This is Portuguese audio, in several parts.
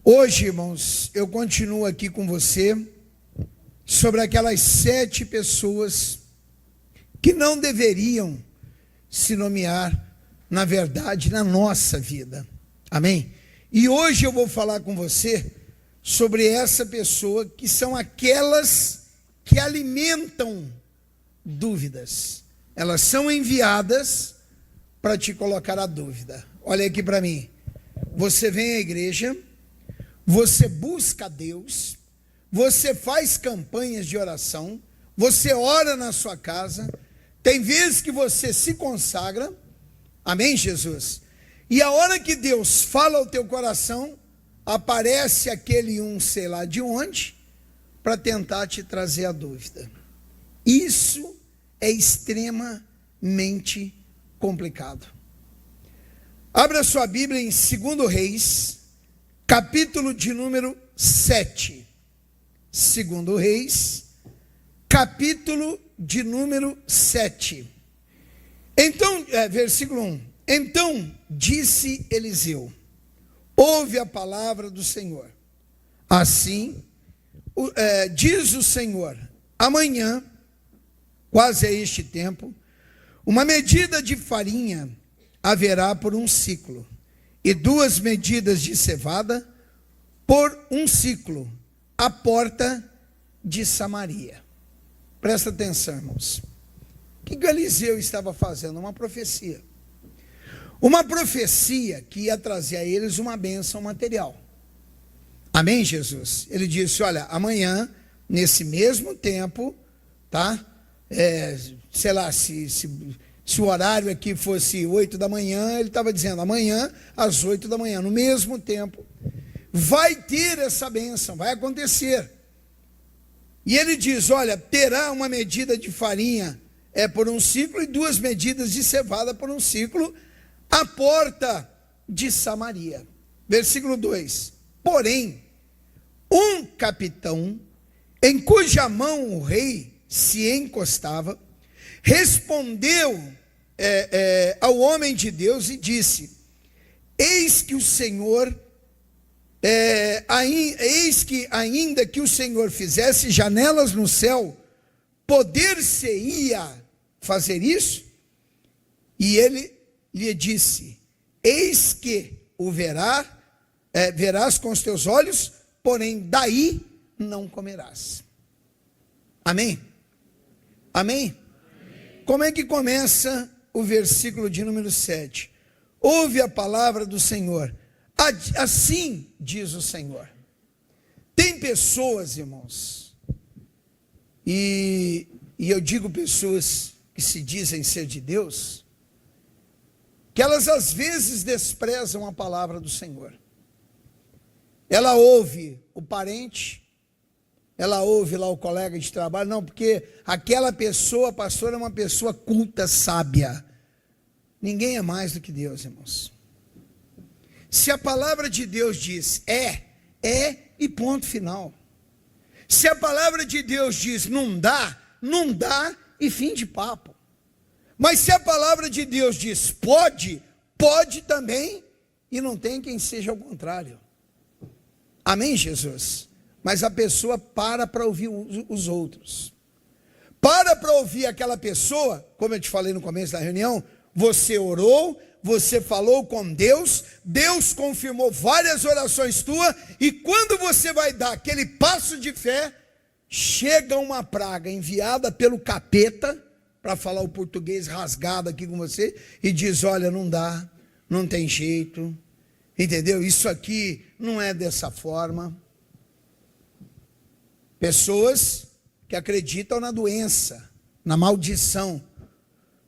Hoje, irmãos, eu continuo aqui com você sobre aquelas 7 pessoas que não deveriam se nomear, na verdade, na nossa vida. Amém? E hoje eu vou falar com você sobre essa pessoa que são aquelas que alimentam dúvidas. Elas são enviadas para te colocar a dúvida. Olha aqui para mim. Você vem à igreja, você busca Deus, você faz campanhas de oração, você ora na sua casa, tem vezes que você se consagra, amém, Jesus? E a hora que Deus fala ao teu coração, aparece aquele sei lá de onde, para tentar te trazer a dúvida. Isso é extremamente complicado. Abra sua Bíblia em 2 Reis, capítulo de número 7. 2 Reis, capítulo de número 7. Então, versículo 1. Então disse Eliseu: ouve a palavra do Senhor. Assim, diz o Senhor: amanhã, quase a este tempo, uma medida de farinha haverá por um ciclo, e 2 medidas de cevada por um ciclo, à porta de Samaria. Presta atenção, irmãos. O que Eliseu estava fazendo? Uma profecia. Uma profecia que ia trazer a eles uma bênção material. Amém, Jesus? Ele disse: olha, amanhã, nesse mesmo tempo, tá? Sei lá, se o horário aqui fosse 8 da manhã, ele estava dizendo, amanhã, às 8 da manhã, no mesmo tempo, vai ter essa bênção, vai acontecer. E ele diz, olha, terá uma medida de farinha por um ciclo e 2 medidas de cevada por um ciclo, à porta de Samaria. Versículo 2. Porém, um capitão, em cuja mão o rei se encostava, respondeu ao homem de Deus e disse: eis que o Senhor, eis que ainda que o Senhor fizesse janelas no céu, poder-se-ia fazer isso? E ele lhe disse: eis que o verás com os teus olhos, porém daí não comerás. Amém? Amém? Como é que começa o versículo de número 7? Ouve a palavra do Senhor. Assim diz o Senhor. Tem pessoas, irmãos, e eu digo pessoas que se dizem ser de Deus, que elas às vezes desprezam a palavra do Senhor. Ela ouve o parente, ela ouve lá o colega de trabalho, não, porque aquela pessoa, pastor, é uma pessoa culta, sábia. Ninguém é mais do que Deus, irmãos. Se a palavra de Deus diz é e ponto final. Se a palavra de Deus diz não dá e fim de papo. Mas se a palavra de Deus diz pode também, e não tem quem seja ao contrário. Amém, Jesus? Mas a pessoa para ouvir os outros. Para ouvir aquela pessoa, como eu te falei no começo da reunião, você orou, você falou com Deus, Deus confirmou várias orações tuas, e quando você vai dar aquele passo de fé, chega uma praga enviada pelo capeta, para falar o português rasgado aqui com você, e diz, olha, não dá, não tem jeito, entendeu? Isso aqui não é dessa forma. Pessoas que acreditam na doença, na maldição.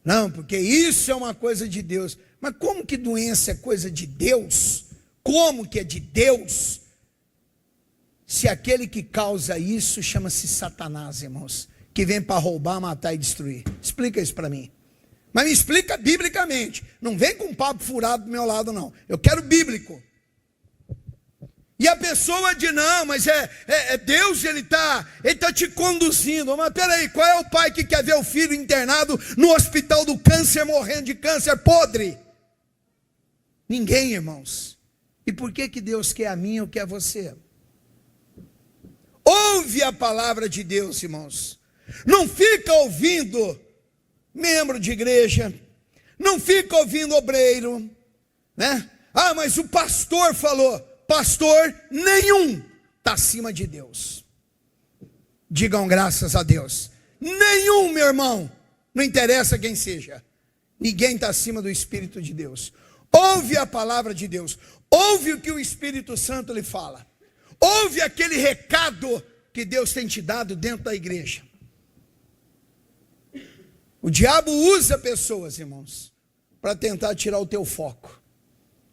Não, porque isso é uma coisa de Deus. Mas como que doença é coisa de Deus? Como que é de Deus? Se aquele que causa isso chama-se Satanás, irmãos, que vem para roubar, matar e destruir. Explica isso para mim. Mas me explica biblicamente. Não vem com um papo furado do meu lado, não. Eu quero bíblico. E a pessoa diz, não, mas Deus, ele tá te conduzindo. Mas peraí, qual é o pai que quer ver o filho internado no hospital do câncer, morrendo de câncer podre? Ninguém, irmãos. E por que Deus quer a mim ou quer a você? Ouve a palavra de Deus, irmãos. Não fica ouvindo membro de igreja, não fica ouvindo obreiro, né? Ah, mas o pastor falou. Pastor nenhum está acima de Deus. Digam graças a Deus. Nenhum, meu irmão, não interessa quem seja. Ninguém está acima do Espírito de Deus. Ouve a palavra de Deus. Ouve o que o Espírito Santo lhe fala. Ouve aquele recado que Deus tem te dado dentro da igreja. O diabo usa pessoas, irmãos, para tentar tirar o teu foco,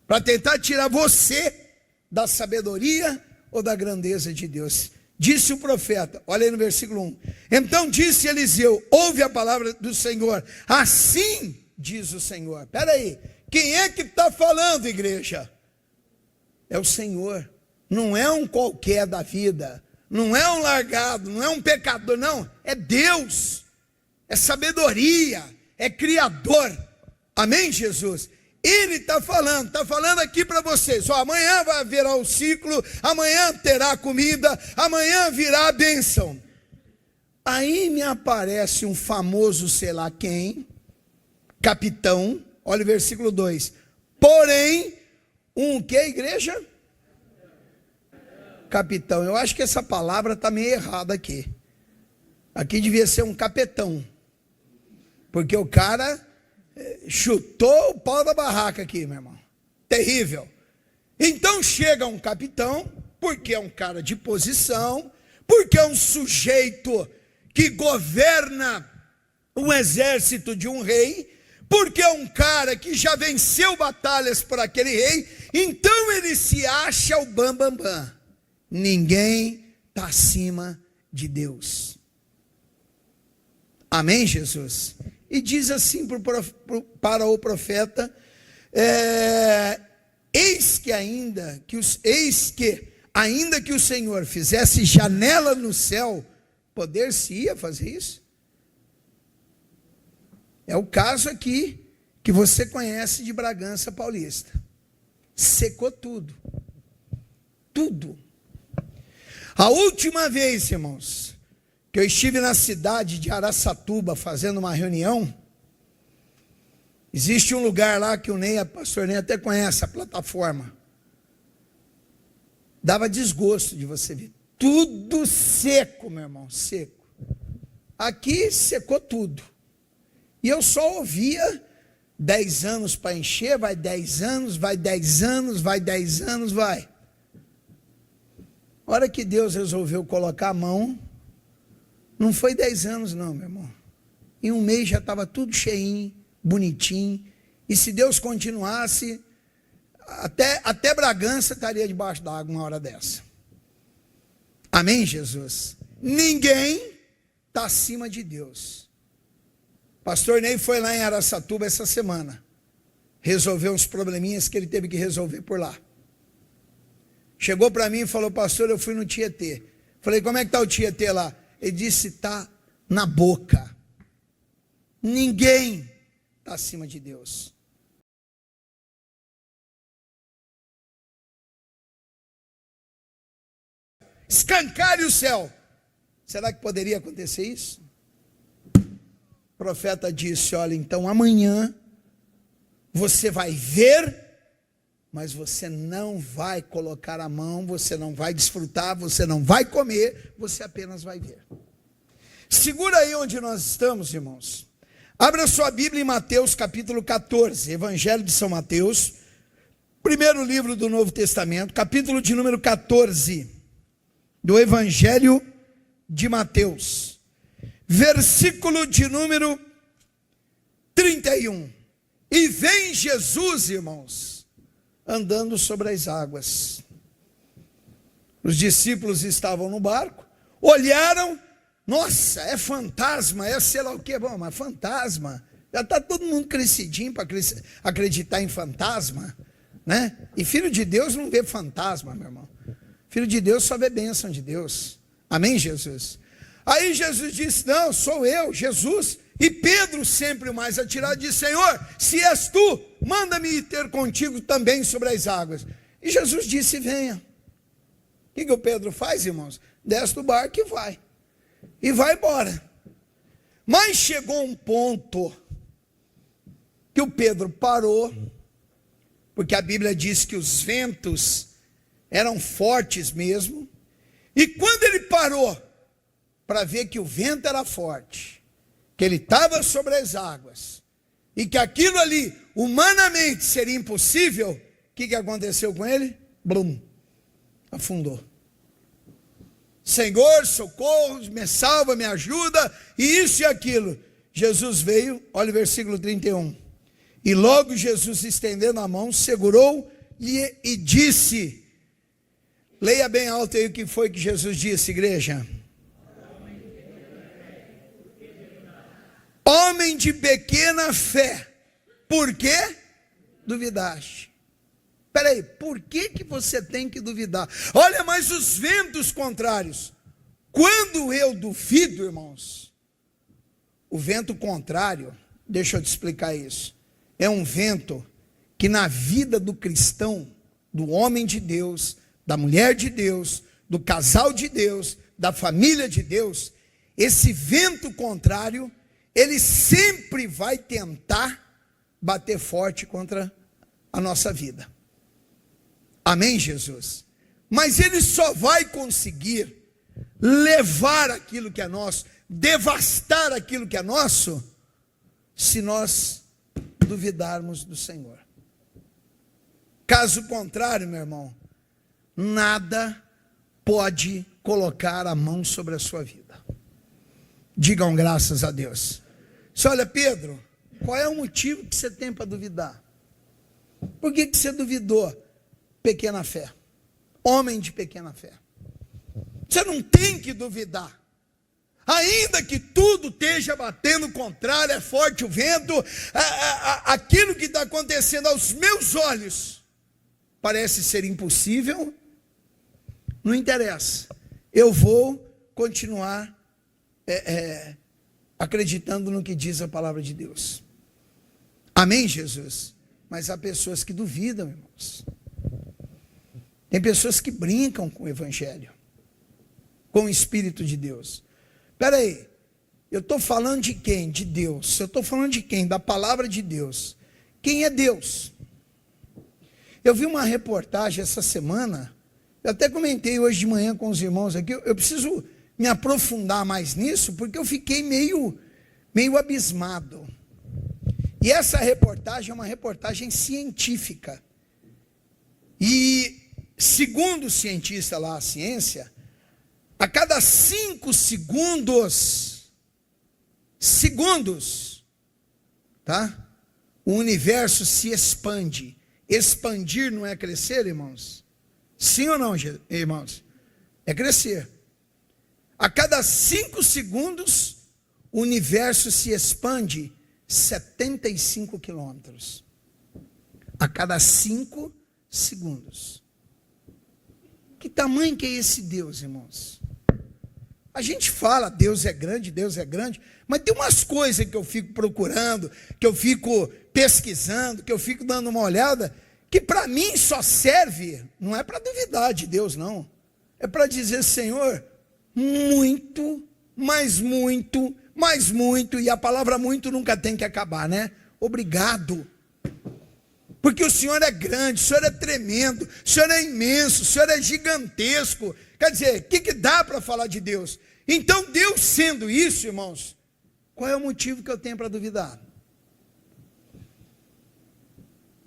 para tentar tirar você da sabedoria ou da grandeza de Deus. Disse o profeta, olha aí no versículo 1. Então disse Eliseu, ouve a palavra do Senhor. Assim diz o Senhor. Espera aí, quem é que está falando, igreja? É o Senhor. Não é um qualquer da vida, não é um largado, não é um pecador, não. É Deus. É sabedoria, é criador. Amém, Jesus? Ele está falando aqui para vocês. Ó, amanhã vai haver o ciclo, amanhã terá comida, amanhã virá a bênção. Aí me aparece um famoso sei lá quem, capitão, olha o versículo 2. Porém, um que, igreja? Capitão. Eu acho que essa palavra está meio errada aqui. Aqui devia ser um capetão. Porque o cara chutou o pau da barraca aqui, meu irmão. Terrível. Então chega um capitão, porque é um cara de posição, porque é um sujeito que governa o exército de um rei, porque é um cara que já venceu batalhas por aquele rei, então ele se acha o bam, bam, bam. Ninguém está acima de Deus. Amém, Jesus? E diz assim para o profeta, eis que ainda que o Senhor fizesse janela no céu, poder-se-ia fazer isso? É o caso aqui que você conhece de Bragança Paulista. Secou tudo. Tudo. A última vez, irmãos, que eu estive na cidade de Araçatuba fazendo uma reunião, existe um lugar lá que o pastor Ney até conhece, a plataforma. Dava desgosto de você ver. Tudo seco, meu irmão, seco. Aqui secou tudo. E eu só ouvia 10 anos para encher, vai 10 anos, vai 10 anos, vai 10 anos, vai. A hora que Deus resolveu colocar a mão, não foi 10 anos não, meu irmão. Em um mês já estava tudo cheinho, bonitinho. E se Deus continuasse, até Bragança estaria debaixo d'água uma hora dessa. Amém, Jesus? Ninguém está acima de Deus. Pastor Ney foi lá em Araçatuba essa semana. Resolveu uns probleminhas que ele teve que resolver por lá. Chegou para mim e falou, pastor, eu fui no Tietê. Falei, como é que está o Tietê lá? Ele disse, está na boca. Ninguém está acima de Deus. Escancare o céu. Será que poderia acontecer isso? O profeta disse, olha, então amanhã você vai ver, mas você não vai colocar a mão, você não vai desfrutar, você não vai comer, você apenas vai ver. Segura aí onde nós estamos, irmãos. Abra sua Bíblia em Mateus capítulo 14, Evangelho de São Mateus, primeiro livro do Novo Testamento, capítulo de número 14, do Evangelho de Mateus, versículo de número 31. E vem Jesus, irmãos, andando sobre as águas. Os discípulos estavam no barco, olharam, nossa, é fantasma, é sei lá o que, bom, mas fantasma, já está todo mundo crescidinho para acreditar em fantasma, né? E filho de Deus não vê fantasma, meu irmão. Filho de Deus só vê bênção de Deus. Amém, Jesus? Aí Jesus disse, não, sou eu, Jesus. E Pedro, sempre o mais atirado, disse, Senhor, se és tu, manda-me ir ter contigo também sobre as águas. E Jesus disse: venha. O que o Pedro faz, irmãos? Desce do barco e vai. E vai embora. Mas chegou um ponto que o Pedro parou, porque a Bíblia diz que os ventos eram fortes mesmo. E quando ele parou para ver que o vento era forte, que ele estava sobre as águas, e que aquilo ali humanamente seria impossível, o que aconteceu com ele? Blum, afundou. Senhor, socorro, me salva, me ajuda, e isso e aquilo. Jesus veio, olha o versículo 31. E logo Jesus, estendendo a mão, segurou-lhe e disse, leia bem alto aí o que foi que Jesus disse, igreja. Homem de pequena fé, por que duvidaste? Espera aí, por que você tem que duvidar? Olha, mas os ventos contrários, quando eu duvido, irmãos, o vento contrário, deixa eu te explicar isso, é um vento que na vida do cristão, do homem de Deus, da mulher de Deus, do casal de Deus, da família de Deus, esse vento contrário, ele sempre vai tentar bater forte contra a nossa vida. Amém, Jesus? Mas ele só vai conseguir levar aquilo que é nosso, devastar aquilo que é nosso, se nós duvidarmos do Senhor. Caso contrário, meu irmão, nada pode colocar a mão sobre a sua vida. Digam graças a Deus. Você olha, Pedro, qual é o motivo que você tem para duvidar? Por que você duvidou? Pequena fé. Homem de pequena fé. Você não tem que duvidar. Ainda que tudo esteja batendo contrário, é forte o vento, aquilo que está acontecendo aos meus olhos parece ser impossível, não interessa. Eu vou continuar acreditando no que diz a palavra de Deus. Amém, Jesus? Mas há pessoas que duvidam, irmãos. Tem pessoas que brincam com o Evangelho, com o Espírito de Deus. Espera aí, eu estou falando de quem? De Deus. Eu estou falando de quem? Da palavra de Deus. Quem é Deus? Eu vi uma reportagem essa semana, eu até comentei hoje de manhã com os irmãos aqui, eu preciso me aprofundar mais nisso, porque eu fiquei meio abismado. E essa reportagem é uma reportagem científica. E, segundo o cientista lá, a ciência, a cada 5 segundos, tá? O universo se expande. Expandir não é crescer, irmãos? Sim ou não, irmãos? É crescer. A cada 5 segundos, o universo se expande 75 quilômetros. A cada 5 segundos. Que tamanho que é esse Deus, irmãos? A gente fala, Deus é grande, mas tem umas coisas que eu fico procurando, que eu fico pesquisando, que eu fico dando uma olhada, que para mim só serve, não é para duvidar de Deus, não. É para dizer, Senhor, muito, mais muito, mais muito, e a palavra muito nunca tem que acabar, né? Obrigado. Porque o Senhor é grande, o Senhor é tremendo, o Senhor é imenso, o Senhor é gigantesco. Quer dizer, o que dá para falar de Deus? Então, Deus sendo isso, irmãos, qual é o motivo que eu tenho para duvidar?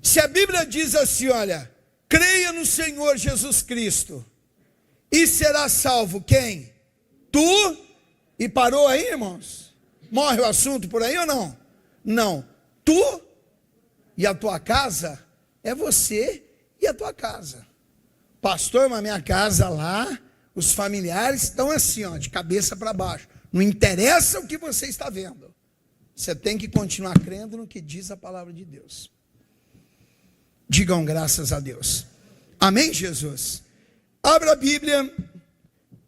Se a Bíblia diz assim, olha, creia no Senhor Jesus Cristo, e será salvo quem? Tu, e parou aí, irmãos? Morre o assunto por aí ou não? Não, tu e a tua casa, é você e a tua casa. Pastor, mas minha casa lá, os familiares estão assim, ó, de cabeça para baixo. Não interessa o que você está vendo. Você tem que continuar crendo no que diz a palavra de Deus. Digam graças a Deus. Amém, Jesus? Abra a Bíblia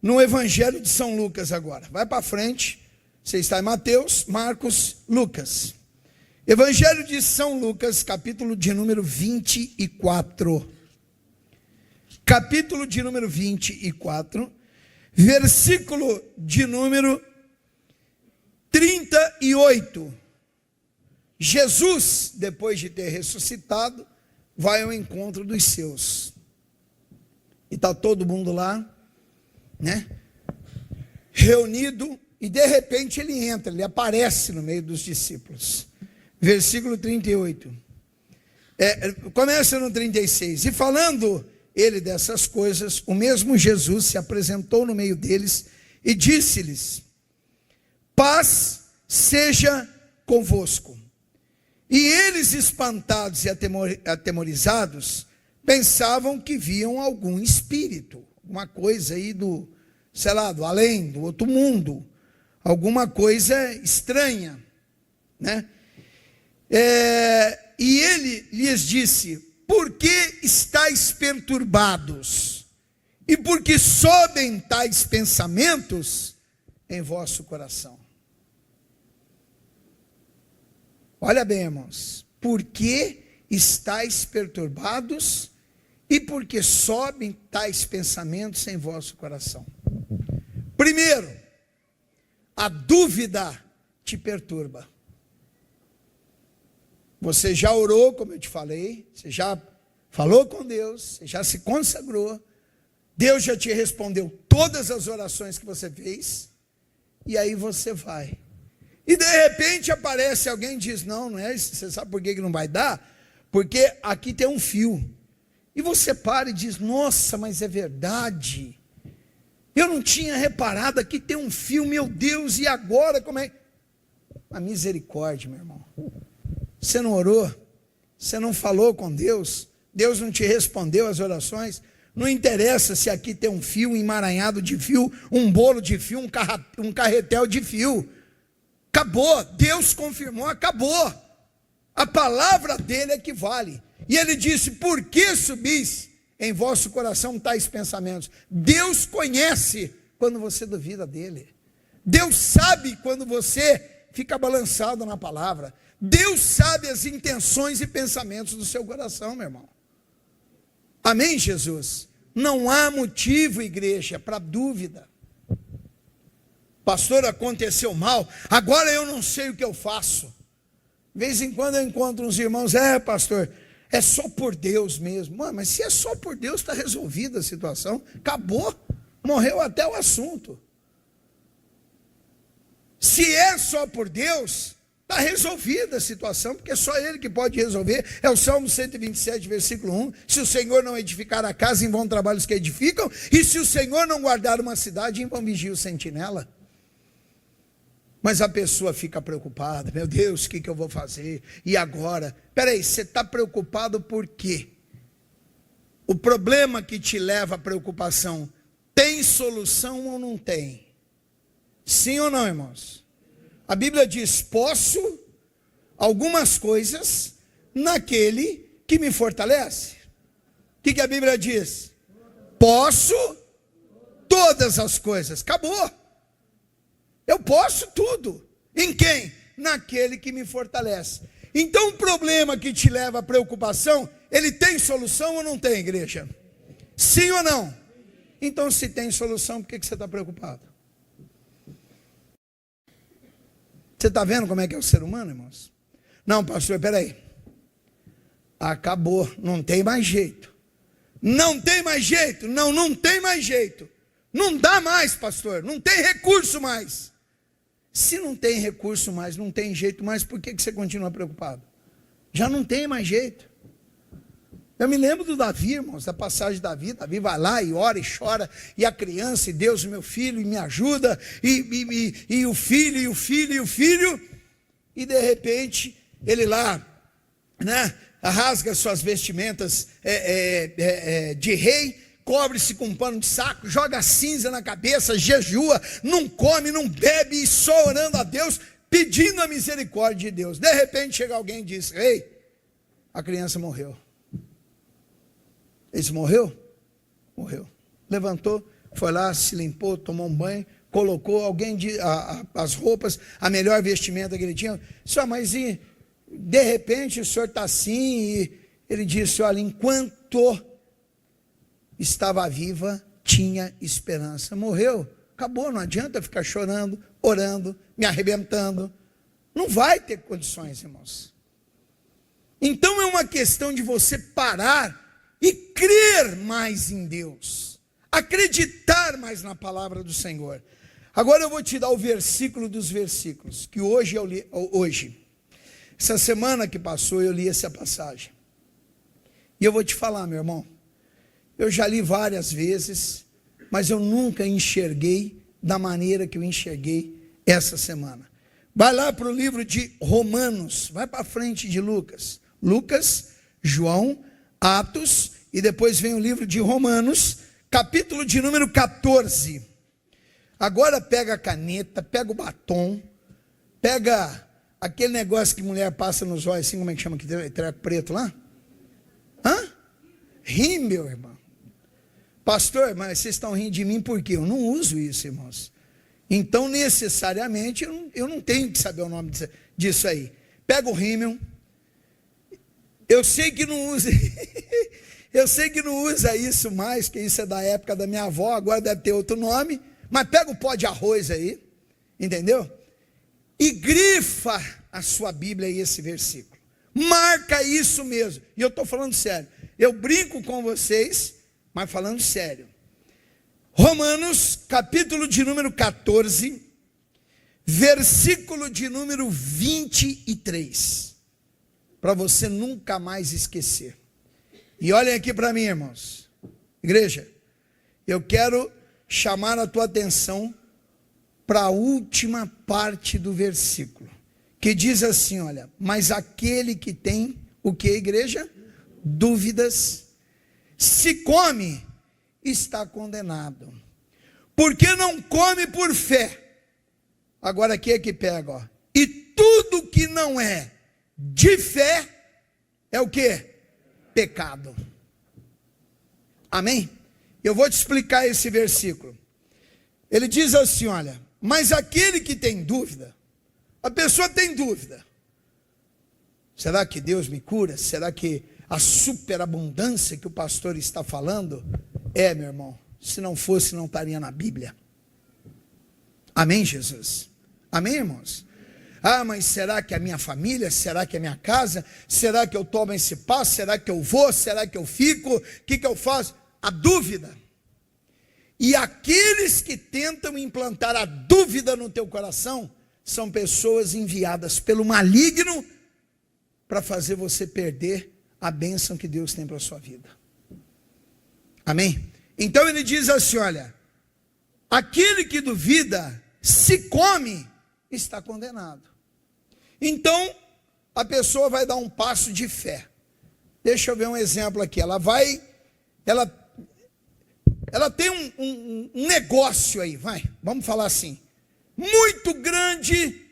no Evangelho de São Lucas agora. Vai para frente. Você está em Mateus, Marcos, Lucas. Evangelho de São Lucas, capítulo de número 24. capítulo de número 24, versículo de número 38. Jesus, depois de ter ressuscitado, vai ao encontro dos seus. E está todo mundo lá, né? Reunido, e de repente ele entra, ele aparece no meio dos discípulos. Versículo 38. Começa no 36. E falando ele dessas coisas, o mesmo Jesus se apresentou no meio deles e disse-lhes: paz seja convosco. E eles, espantados e atemorizados, pensavam que viam algum espírito, uma coisa aí do, sei lá, do além, do outro mundo, alguma coisa estranha, né? E ele lhes disse: por que estáis perturbados? E por que sobem tais pensamentos em vosso coração? Olha bem, irmãos, por que estáis perturbados e por que sobem tais pensamentos em vosso coração? Primeiro, a dúvida te perturba. Você já orou, como eu te falei, você já falou com Deus, você já se consagrou, Deus já te respondeu todas as orações que você fez, e aí você vai. E de repente aparece alguém e diz: não é isso, você sabe por que não vai dar? Porque aqui tem um fio. E você para e diz: nossa, mas é verdade. Eu não tinha reparado, aqui tem um fio, meu Deus, e agora como é? A misericórdia, meu irmão. Você não orou? Você não falou com Deus? Deus não te respondeu as orações? Não interessa se aqui tem um fio, um emaranhado de fio, um bolo de fio, um carretel de fio. Acabou, Deus confirmou, acabou. A palavra dele é que vale. E ele disse: por que subis em vosso coração tais pensamentos? Deus conhece quando você duvida dele. Deus sabe quando você fica balançado na palavra. Deus sabe as intenções e pensamentos do seu coração, meu irmão. Amém, Jesus? Não há motivo, igreja, para dúvida. Pastor, aconteceu mal, agora eu não sei o que eu faço. De vez em quando eu encontro uns irmãos: pastor, é só por Deus mesmo. Mano, mas se é só por Deus, está resolvida a situação, acabou, morreu até o assunto. Se é só por Deus, está resolvida a situação, porque é só Ele que pode resolver. É o Salmo 127, versículo 1. Se o Senhor não edificar a casa, em vão trabalhos que edificam, e se o Senhor não guardar uma cidade, em vão vigia o sentinela. Mas a pessoa fica preocupada: meu Deus, o que eu vou fazer? E agora? Peraí, você está preocupado por quê? O problema que te leva à preocupação tem solução ou não tem? Sim ou não, irmãos? A Bíblia diz: posso algumas coisas naquele que me fortalece. O que a Bíblia diz? Posso todas as coisas. Acabou. Eu posso tudo. Em quem? Naquele que me fortalece. Então o problema que te leva à preocupação, ele tem solução ou não tem, igreja? Sim ou não? Então, se tem solução, por que você está preocupado? Você está vendo como é que é o ser humano, irmãos? Não, pastor, peraí. Acabou, não tem mais jeito. Não tem mais jeito, não tem mais jeito. Não dá mais, pastor, não tem recurso mais. Se não tem recurso mais, não tem jeito mais, por que você continua preocupado? Já não tem mais jeito. Eu me lembro do Davi, irmãos, da passagem de Davi. Davi vai lá e ora e chora, e a criança, e Deus, meu filho, e me ajuda, e o filho, e de repente, ele lá, né, rasga suas vestimentas de rei, cobre-se com um pano de saco, joga cinza na cabeça, jejua, não come, não bebe, e só orando a Deus, pedindo a misericórdia de Deus. De repente chega alguém e diz: ei, a criança morreu. Ele disse: morreu? Morreu. Levantou, foi lá, se limpou, tomou um banho, colocou as roupas, a melhor vestimenta que ele tinha. Só, mas e de repente o senhor está assim, e ele disse: olha, enquanto estava viva, tinha esperança. Morreu, acabou, não adianta ficar chorando, orando, me arrebentando. Não vai ter condições, irmãos. Então é uma questão de você parar e crer mais em Deus, acreditar mais na palavra do Senhor. Agora eu vou te dar o versículo dos versículos, que hoje eu li, essa semana que passou eu li essa passagem. E eu vou te falar, meu irmão, eu já li várias vezes, mas eu nunca enxerguei da maneira que eu enxerguei essa semana. Vai lá para o livro de Romanos, vai para frente de Lucas. Lucas, João, Atos, e depois vem o livro de Romanos, capítulo de número 14. Agora pega a caneta, pega o batom, pega aquele negócio que mulher passa nos olhos, assim, como é que chama, que treco preto lá? Rímel, irmão. Pastor, mas vocês estão rindo de mim por quê? Eu não uso isso, irmãos. Então, necessariamente, eu não tenho que saber o nome disso aí. Pega o rímel. Eu sei que não usa, eu sei que não usa isso mais, que isso é da época da minha avó, agora deve ter outro nome, mas pega o pó de arroz aí, entendeu? E grifa a sua Bíblia aí esse versículo. Marca isso mesmo. E eu estou falando sério. Eu brinco com vocês, mas falando sério. Romanos, capítulo de número 14, versículo de número 23. Para você nunca mais esquecer. E olhem aqui para mim, irmãos. Igreja, eu quero chamar a tua atenção para a última parte do versículo, que diz assim, olha, mas aquele que tem, o que, igreja? Dúvidas, se come, está condenado, porque não come por fé. Agora aqui é que pega, ó. E tudo que não é de fé, é o que? Pecado. Amém? Eu vou te explicar esse versículo. Ele diz assim, olha, mas aquele que tem dúvida, a pessoa tem dúvida. Será que Deus me cura? Será que a superabundância que o pastor está falando? É, meu irmão, se não fosse, não estaria na Bíblia. Amém, Jesus? Amém, irmãos? Ah, mas será que é a minha família? Será que é a minha casa? Será que eu tomo esse passo? Será que eu vou? Será que eu fico? O que eu faço? A dúvida. E aqueles que tentam implantar a dúvida no teu coração são pessoas enviadas pelo maligno para fazer você perder a bênção que Deus tem para a sua vida. Amém? Então ele diz assim, olha, aquele que duvida, se come, está condenado. Então, a pessoa vai dar um passo de fé. Deixa eu ver um exemplo aqui. Ela tem um negócio aí, vamos falar assim, muito grande,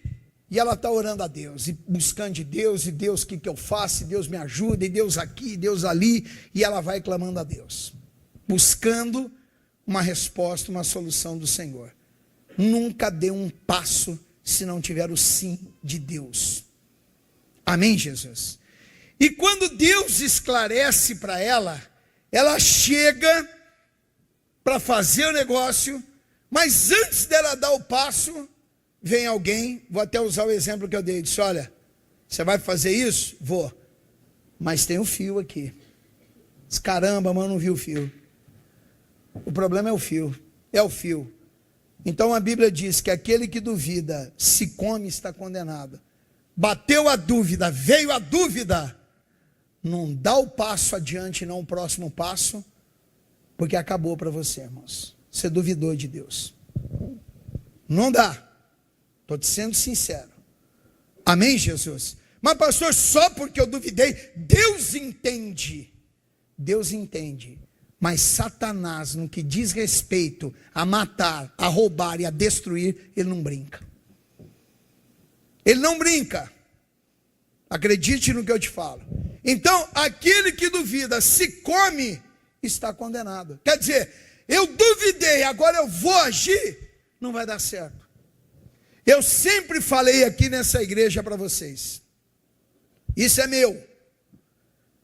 e ela está orando a Deus, e buscando de Deus, e Deus, o que eu faço? E Deus me ajuda, e Deus aqui, e Deus ali, e ela vai clamando a Deus, buscando uma resposta, uma solução do Senhor. Nunca dê um passo se não tiver o sim de Deus. Amém, Jesus? E quando Deus esclarece para ela, ela chega para fazer o negócio, mas antes dela dar o passo, vem alguém, vou até usar o exemplo que eu dei, disse, olha, você vai fazer isso? Vou, mas tem um fio aqui. Diz, caramba, mano, não vi o fio. O problema é o fio, Então a Bíblia diz que aquele que duvida, se come, está condenado. Bateu a dúvida, veio a dúvida, não dá o passo adiante, não o próximo passo, porque acabou para você, irmãos. Você duvidou de Deus. Não dá. Estou te sendo sincero. Amém, Jesus? Mas pastor, só porque eu duvidei, Deus entende. Deus entende. Mas Satanás, no que diz respeito a matar, a roubar e a destruir, ele não brinca. Ele não brinca. Acredite no que eu te falo. Então, aquele que duvida, se come, está condenado. Quer dizer, eu duvidei, agora eu vou agir, não vai dar certo. Eu sempre falei aqui nessa igreja para vocês. Isso é meu.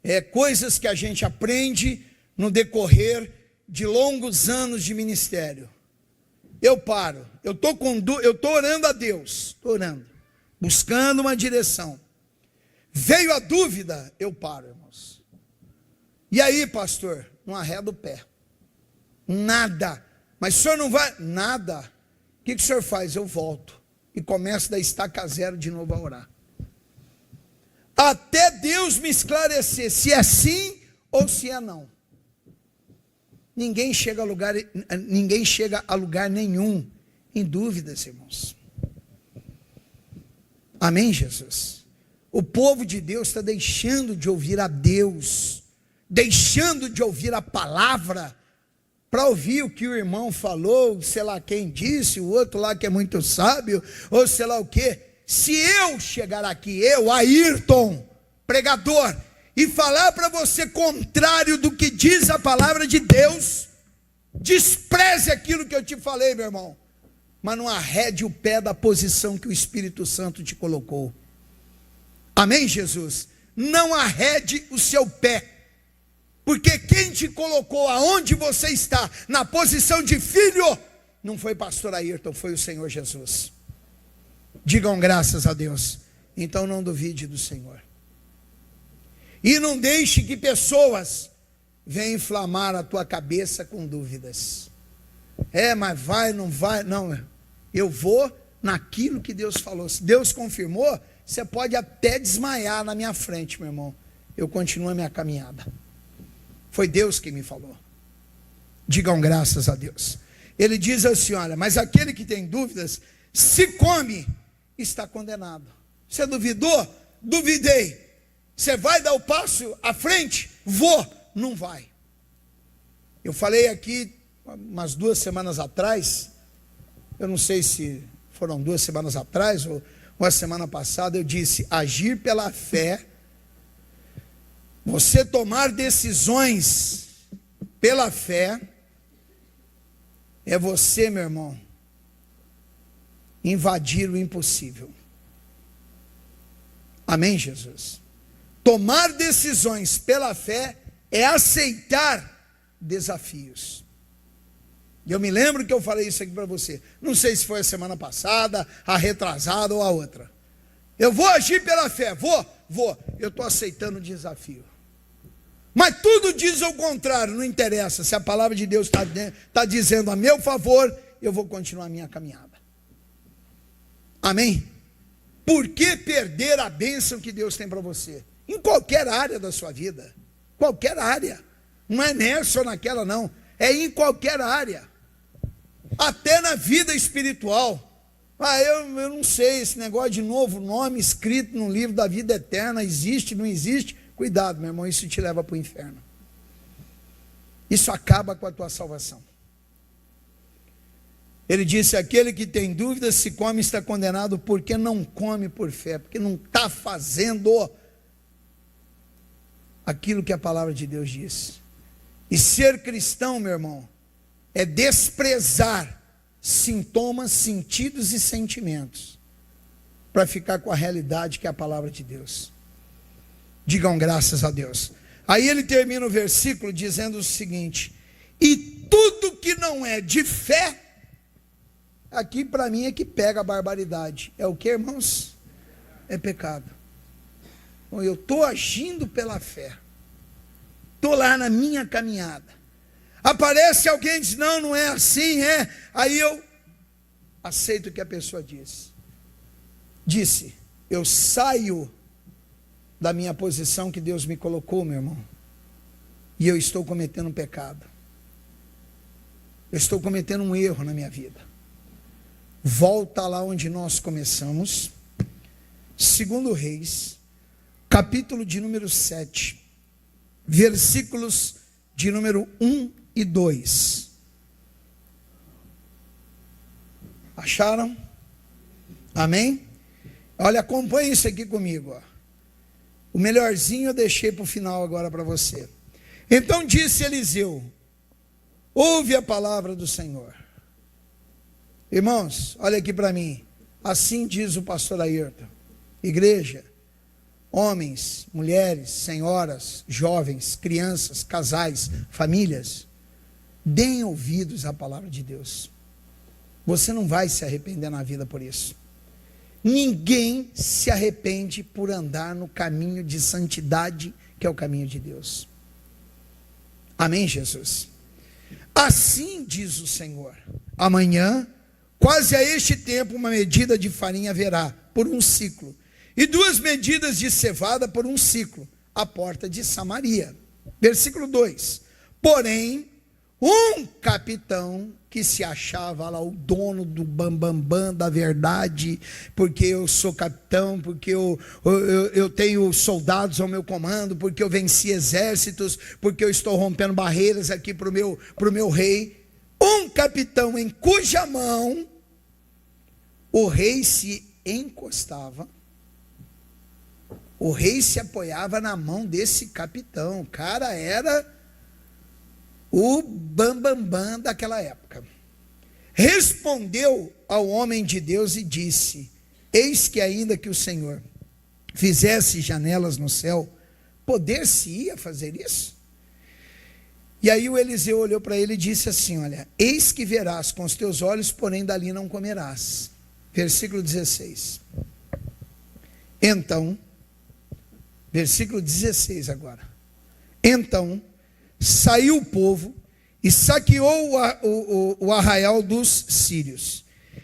É coisas que a gente aprende no decorrer de longos anos de ministério, eu paro, eu estou orando a Deus, estou orando, buscando uma direção. Veio a dúvida, eu paro, irmãos. E aí, pastor, não arreda o pé. Nada. Mas o senhor não vai? Nada. O que o senhor faz? Eu volto. E começo da estaca zero de novo a orar. Até Deus me esclarecer se é sim ou se é não. Ninguém chega a lugar nenhum em dúvidas, irmãos. Amém, Jesus? O povo de Deus está deixando de ouvir a Deus, deixando de ouvir a palavra, para ouvir o que o irmão falou, sei lá quem disse, o outro lá que é muito sábio, ou sei lá o quê. Se eu chegar aqui, eu, Ayrton, pregador, e falar para você contrário do que diz a palavra de Deus, despreze aquilo que eu te falei, meu irmão, mas não arrede o pé da posição que o Espírito Santo te colocou. Amém, Jesus? Não arrede o seu pé, porque quem te colocou aonde você está, na posição de filho, não foi pastor Ayrton, foi o Senhor Jesus. Digam graças a Deus. Então não duvide do Senhor. E não deixe que pessoas venham inflamar a tua cabeça com dúvidas. Mas vai, não vai? Não, eu vou naquilo que Deus falou. Se Deus confirmou, você pode até desmaiar na minha frente, meu irmão. Eu continuo a minha caminhada. Foi Deus que me falou. Digam graças a Deus. Ele diz assim, olha, mas aquele que tem dúvidas, se come, está condenado. Você duvidou? Duvidei. Você vai dar o passo à frente? Vou. Não vai. Eu falei aqui umas 2 semanas atrás, eu não sei se foram 2 semanas atrás ou uma semana passada, eu disse, agir pela fé, você tomar decisões pela fé, é você, meu irmão, invadir o impossível. Amém, Jesus? Tomar decisões pela fé é aceitar desafios. E eu me lembro que eu falei isso aqui para você. Não sei se foi a semana passada, a retrasada ou a outra. Eu vou agir pela fé, vou. Eu estou aceitando o desafio. Mas tudo diz ao contrário, não interessa. Se a palavra de Deus está dizendo a meu favor, eu vou continuar a minha caminhada. Amém? Por que perder a bênção que Deus tem para você? Em qualquer área da sua vida. Qualquer área. Não é nessa ou naquela, não. É em qualquer área. Até na vida espiritual. Eu não sei, esse negócio de novo nome escrito no livro da vida eterna, existe, não existe? Cuidado, meu irmão, isso te leva para o inferno. Isso acaba com a tua salvação. Ele disse, aquele que tem dúvidas, se come está condenado, porque não come por fé, porque não está fazendo aquilo que a palavra de Deus diz. E ser cristão, meu irmão, é desprezar sintomas, sentidos e sentimentos, para ficar com a realidade que é a palavra de Deus. Digam graças a Deus. Aí ele termina o versículo dizendo o seguinte, e tudo que não é de fé, aqui para mim é que pega a barbaridade. É o que, irmãos? É pecado. Bom, eu estou agindo pela fé. Estou lá na minha caminhada. Aparece alguém e diz, não é assim, é. Aí eu aceito o que a pessoa disse, eu saio da minha posição que Deus me colocou, meu irmão, e eu estou cometendo um pecado. Eu estou cometendo um erro na minha vida. Volta lá onde nós começamos, 2 Reis, capítulo de número 7, versículos de número 1 e 2. Acharam? Amém? Olha, acompanhe isso aqui comigo. O melhorzinho eu deixei para o final agora para você. Então disse Eliseu, ouve a palavra do Senhor. Irmãos, olha aqui para mim. Assim diz o pastor Ayrton. Igreja, homens, mulheres, senhoras, jovens, crianças, casais, famílias. Deem ouvidos à palavra de Deus. Você não vai se arrepender na vida por isso. Ninguém se arrepende por andar no caminho de santidade, que é o caminho de Deus. Amém, Jesus? Assim diz o Senhor: amanhã, quase a este tempo, uma medida de farinha haverá, por um ciclo, e 2 medidas de cevada por um ciclo, à porta de Samaria. Versículo 2: porém, um capitão que se achava lá o dono do bambambam da verdade, porque eu sou capitão, porque eu tenho soldados ao meu comando, porque eu venci exércitos, porque eu estou rompendo barreiras aqui para o meu rei. Um capitão em cuja mão o rei se encostava, o rei se apoiava na mão desse capitão. O cara era o bambambam daquela época. Respondeu ao homem de Deus e disse: eis que ainda que o Senhor fizesse janelas no céu, poder-se-ia fazer isso? E aí o Eliseu olhou para ele e disse assim: olha, eis que verás com os teus olhos, porém dali não comerás. Versículo 16. Então, versículo 16 agora. Então saiu o povo e saqueou o arraial dos sírios.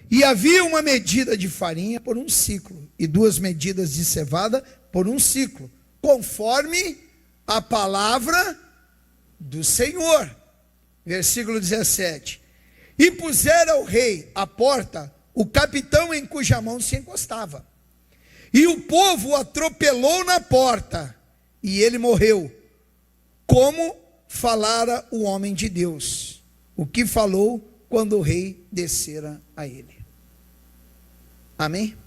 E havia uma medida de farinha por um ciclo, e 2 medidas de cevada por um ciclo, conforme a palavra do Senhor. Versículo 17. E pusera o rei à porta o capitão em cuja mão se encostava. E o povo o atropelou na porta, e ele morreu, como falara o homem de Deus, o que falou quando o rei descera a ele. Amém?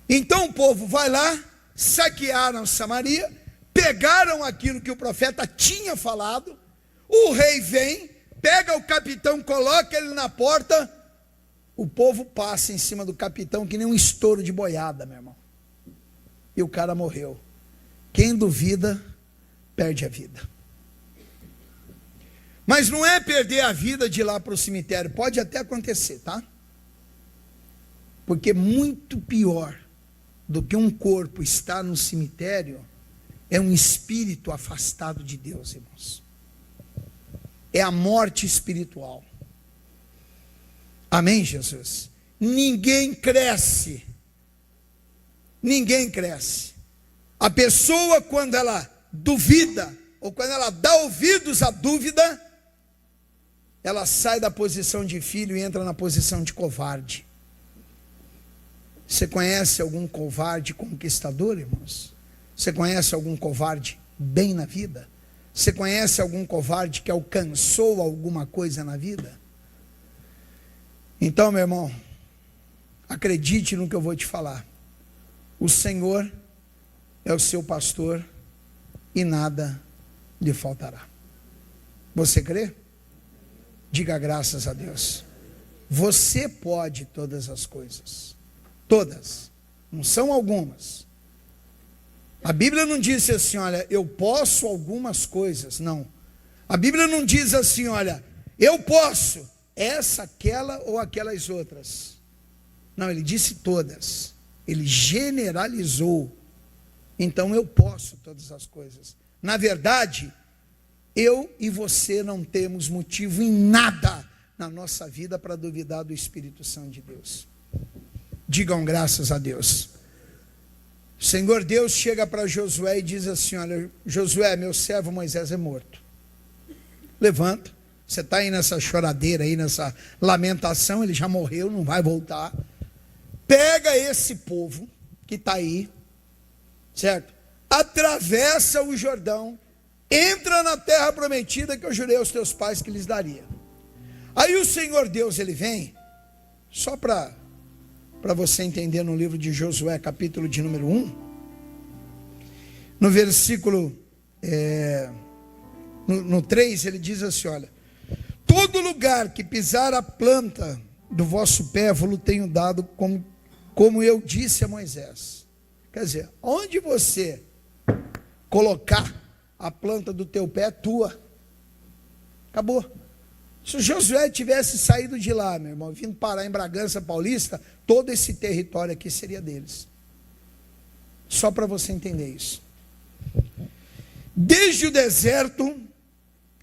Então o povo vai lá, saquearam Samaria, pegaram aquilo que o profeta tinha falado, o rei vem, pega o capitão, coloca ele na porta, o povo passa em cima do capitão que nem um estouro de boiada, meu irmão, e o cara morreu. Quem duvida, perde a vida. Mas não é perder a vida de ir lá para o cemitério, pode até acontecer, tá? Porque muito pior do que um corpo estar no cemitério é um espírito afastado de Deus, irmãos. É a morte espiritual. Amém, Jesus? Ninguém cresce. Ninguém cresce. A pessoa, quando ela duvida, ou quando ela dá ouvidos à dúvida, ela sai da posição de filho e entra na posição de covarde. Você conhece algum covarde conquistador, irmãos? Você conhece algum covarde bem na vida? Você conhece algum covarde que alcançou alguma coisa na vida? Então, meu irmão, acredite no que eu vou te falar. O Senhor é o seu pastor e nada lhe faltará. Você crê? Diga graças a Deus. Você pode todas as coisas. Todas. Não são algumas. A Bíblia não diz assim, olha, eu posso algumas coisas. Não. A Bíblia não diz assim, olha, eu posso essa, aquela ou aquelas outras. Não, ele disse todas. Ele generalizou. Então eu posso todas as coisas. Na verdade, eu e você não temos motivo em nada na nossa vida para duvidar do Espírito Santo de Deus. Digam graças a Deus. O Senhor Deus chega para Josué e diz assim, olha, Josué, meu servo Moisés é morto. Levanta, você está aí nessa choradeira, aí nessa lamentação, ele já morreu, não vai voltar. Pega esse povo que está aí, certo? Atravessa o Jordão, entra na terra prometida que eu jurei aos teus pais que lhes daria. Aí o Senhor Deus, ele vem, só para você entender, no livro de Josué, capítulo de número 1, no versículo no 3, ele diz assim, olha, todo lugar que pisar a planta do vosso pé, vos tenho dado, como eu disse a Moisés. Quer dizer, onde você colocar a planta do teu pé é tua. Acabou. Se o Josué tivesse saído de lá, meu irmão, vindo parar em Bragança Paulista, todo esse território aqui seria deles. Só para você entender isso. Desde o deserto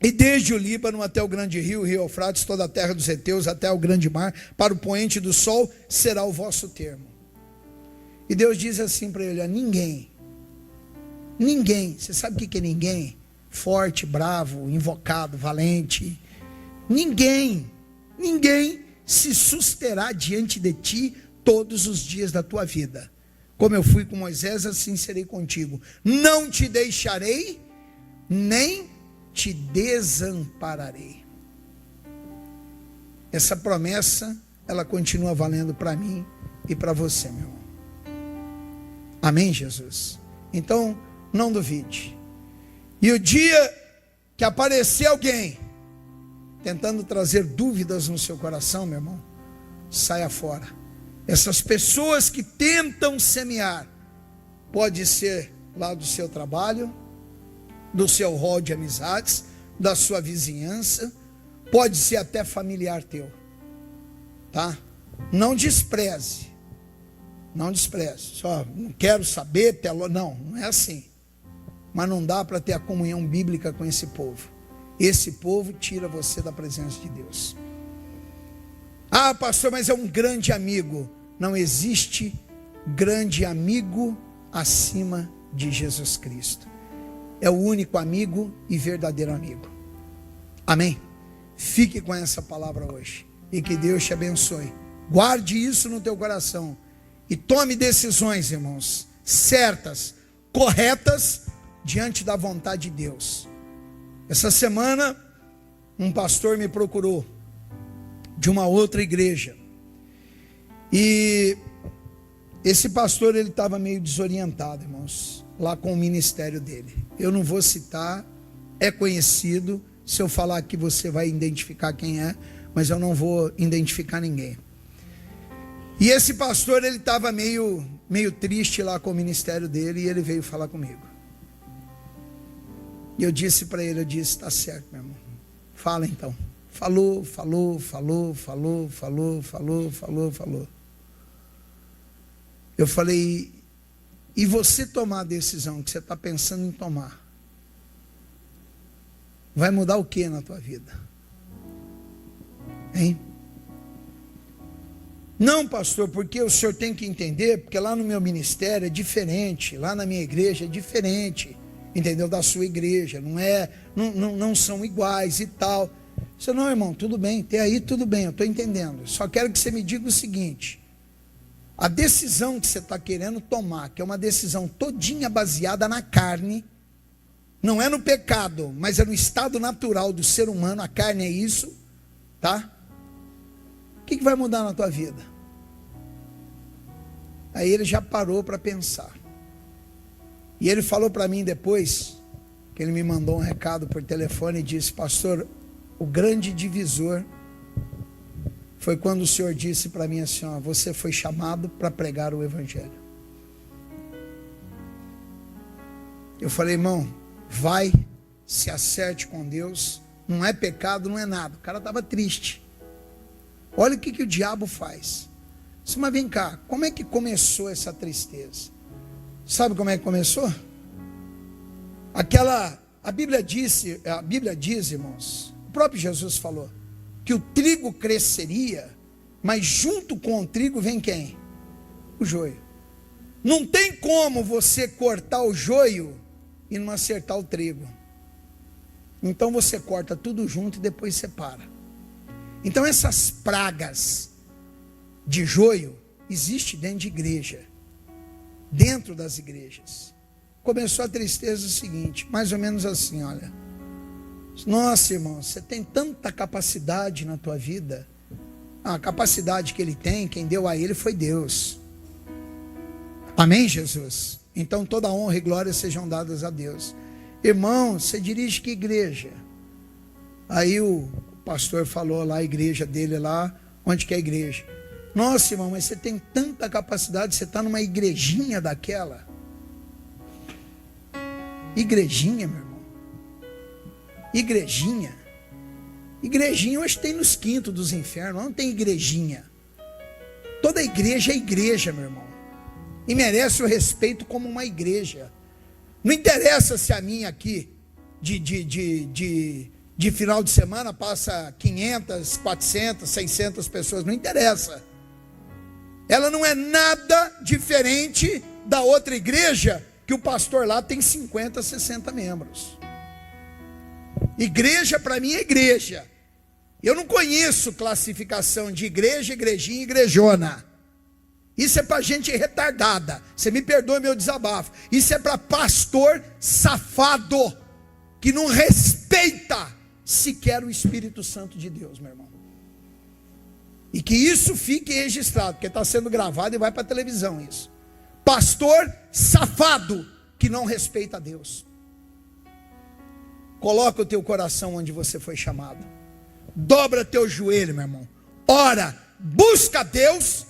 e desde o Líbano até o grande rio, o rio Eufrates, toda a terra dos heteus, até o grande mar, para o poente do sol, será o vosso termo. E Deus diz assim para ele: ninguém, você sabe o que é ninguém? Forte, bravo, invocado, valente. Ninguém se susterá diante de ti todos os dias da tua vida. Como eu fui com Moisés, assim serei contigo. Não te deixarei, nem te desampararei. Essa promessa, ela continua valendo para mim e para você, meu irmão. Amém, Jesus? Então, não duvide. E o dia que aparecer alguém tentando trazer dúvidas no seu coração, meu irmão, saia fora. Essas pessoas que tentam semear, pode ser lá do seu trabalho, do seu rol de amizades, da sua vizinhança, pode ser até familiar teu, tá? Não despreze, só não quero saber, não é assim, mas não dá para ter a comunhão bíblica com esse povo. Esse povo tira você da presença de Deus. Ah, pastor, mas é um grande amigo. Não existe grande amigo acima de Jesus Cristo. É o único amigo e verdadeiro amigo. Amém? Fique com essa palavra hoje. E que Deus te abençoe. Guarde isso no teu coração. E tome decisões, irmãos, certas, corretas, diante da vontade de Deus. Essa semana, um pastor me procurou de uma outra igreja. E esse pastor, ele estava meio desorientado, irmãos, lá com o ministério dele. Eu não vou citar, é conhecido. Se eu falar aqui, você vai identificar quem é, mas eu não vou identificar ninguém. E esse pastor, ele estava meio triste lá com o ministério dele, e ele veio falar comigo. E eu disse para ele, está certo, meu irmão. Fala então. Falou. Eu falei, e você tomar a decisão que você está pensando em tomar, vai mudar o que na tua vida? Hein? Não, pastor, porque o senhor tem que entender, porque lá no meu ministério é diferente, lá na minha igreja é diferente. Entendeu? Da sua igreja, não são iguais e tal. Eu disse, não, irmão, tudo bem, até aí tudo bem, eu estou entendendo. Só quero que você me diga o seguinte: a decisão que você está querendo tomar, que é uma decisão todinha baseada na carne, não é no pecado, mas é no estado natural do ser humano, a carne é isso, tá? O que vai mudar na tua vida? Aí ele já parou para pensar. E ele falou para mim depois, que ele me mandou um recado por telefone e disse: pastor, o grande divisor foi quando o senhor disse para mim assim, ó, você foi chamado para pregar o evangelho. Eu falei, irmão, vai, se acerte com Deus, não é pecado, não é nada. O cara estava triste. Olha o que o diabo faz. Disse, mas vem cá, como é que começou essa tristeza? Sabe como é que começou? A Bíblia diz, irmãos, o próprio Jesus falou, que o trigo cresceria, mas junto com o trigo vem quem? O joio. Não tem como você cortar o joio e não acertar o trigo. Então você corta tudo junto e depois separa. Então essas pragas de joio existem dentro de igreja. Dentro das igrejas. Começou a tristeza seguinte, mais ou menos assim, olha. Nossa, irmão, você tem tanta capacidade na tua vida. A capacidade que ele tem, quem deu a ele foi Deus. Amém, Jesus? Então toda honra e glória sejam dadas a Deus. Irmão, você dirige que igreja? Aí o pastor falou lá, a igreja dele lá, onde que é a igreja? Nossa, irmão, mas você tem tanta capacidade, você está numa igrejinha daquela. Igrejinha, meu irmão. Igrejinha. Igrejinha hoje tem nos quintos dos infernos, não tem igrejinha. Toda igreja é igreja, meu irmão. E merece o respeito como uma igreja. Não interessa se a minha aqui, de final de semana, passa 500, 400, 600 pessoas. Não interessa. Ela não é nada diferente da outra igreja, que o pastor lá tem 50, 60 membros. Igreja para mim é igreja. Eu não conheço classificação de igreja, igrejinha e igrejona. Isso é para gente retardada. Você me perdoa meu desabafo. Isso é para pastor safado, que não respeita sequer o Espírito Santo de Deus, meu irmão. E que isso fique registrado, porque está sendo gravado e vai para a televisão isso. Pastor safado, que não respeita a Deus. Coloca o teu coração onde você foi chamado. Dobra teu joelho, meu irmão. Ora, busca Deus.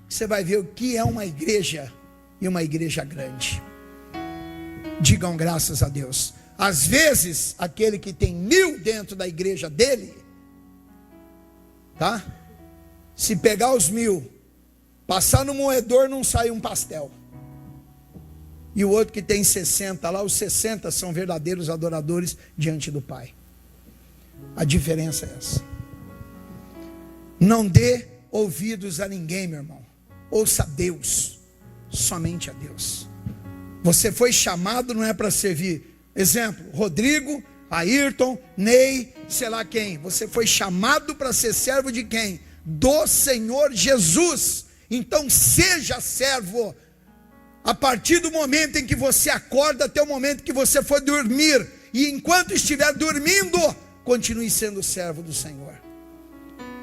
Você vai ver o que é uma igreja, e uma igreja grande. Digam graças a Deus. Às vezes, aquele que tem 1000 dentro da igreja dele, tá? Se pegar os 1000, passar no moedor, não sai um pastel. E o outro que tem 60 lá, os 60 são verdadeiros adoradores diante do Pai. A diferença é essa. Não dê ouvidos a ninguém, meu irmão. Ouça a Deus, somente a Deus. Você foi chamado, não é para servir. Exemplo, Rodrigo, Ayrton, Ney, sei lá quem. Você foi chamado para ser servo de quem? Do Senhor Jesus. Então seja servo. A partir do momento em que você acorda até o momento que você for dormir. E enquanto estiver dormindo, continue sendo servo do Senhor.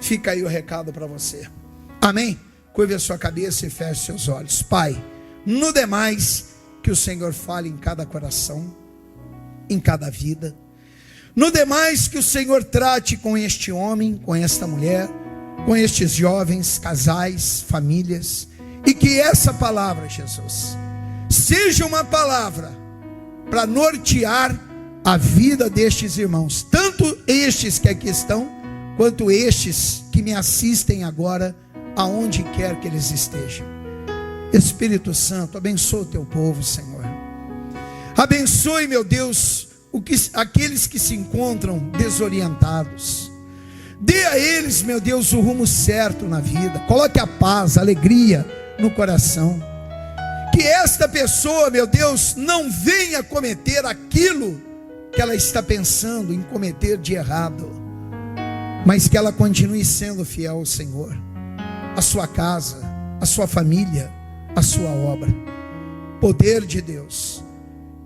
Fica aí o recado para você. Amém? Curve a sua cabeça e feche seus olhos. Pai, no demais, que o Senhor fale em cada coração, em cada vida. No demais, que o Senhor trate com este homem, com esta mulher, com estes jovens, casais, famílias. E que essa palavra, Jesus, seja uma palavra para nortear a vida destes irmãos, tanto estes que aqui estão, quanto estes que me assistem agora, aonde quer que eles estejam. Espírito Santo, abençoa o teu povo, Senhor. Abençoe, meu Deus, aqueles que se encontram desorientados. Dê a eles, meu Deus, o rumo certo na vida. Coloque a paz, a alegria no coração. Que esta pessoa, meu Deus, não venha cometer aquilo que ela está pensando em cometer de errado, mas que ela continue sendo fiel ao Senhor, a sua casa, a sua família, a sua obra. Poder de Deus,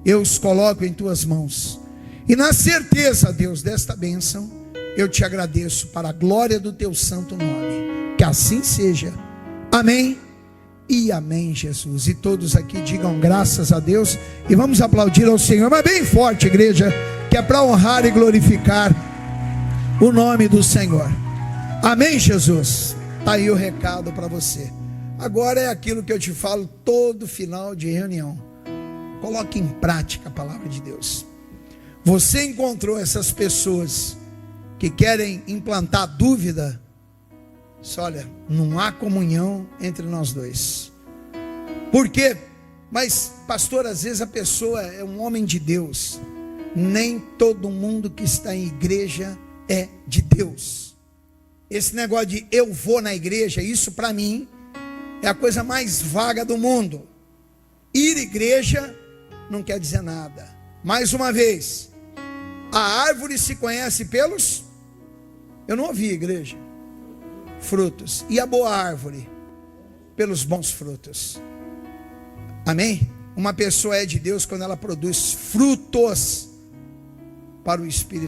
eu os coloco em tuas mãos, e na certeza, Deus, desta bênção, eu te agradeço para a glória do teu santo nome. Que assim seja. Amém e amém, Jesus. E todos aqui digam graças a Deus, e vamos aplaudir ao Senhor, mas bem forte, igreja, que é para honrar e glorificar o nome do Senhor. Amém, Jesus. Está aí o recado para você. Agora é aquilo que eu te falo todo final de reunião. Coloque em prática a palavra de Deus. Você encontrou essas pessoas que querem implantar dúvida? Olha, não há comunhão entre nós dois. Por quê? Mas, pastor, às vezes a pessoa é um homem de Deus. Nem todo mundo que está em igreja é de Deus. Esse negócio de eu vou na igreja, isso para mim é a coisa mais vaga do mundo. Ir à igreja não quer dizer nada. Mais uma vez, a árvore se conhece pelos... Eu não ouvi, igreja. Frutos. E a boa árvore? Pelos bons frutos. Amém? Uma pessoa é de Deus quando ela produz frutos para o Espírito.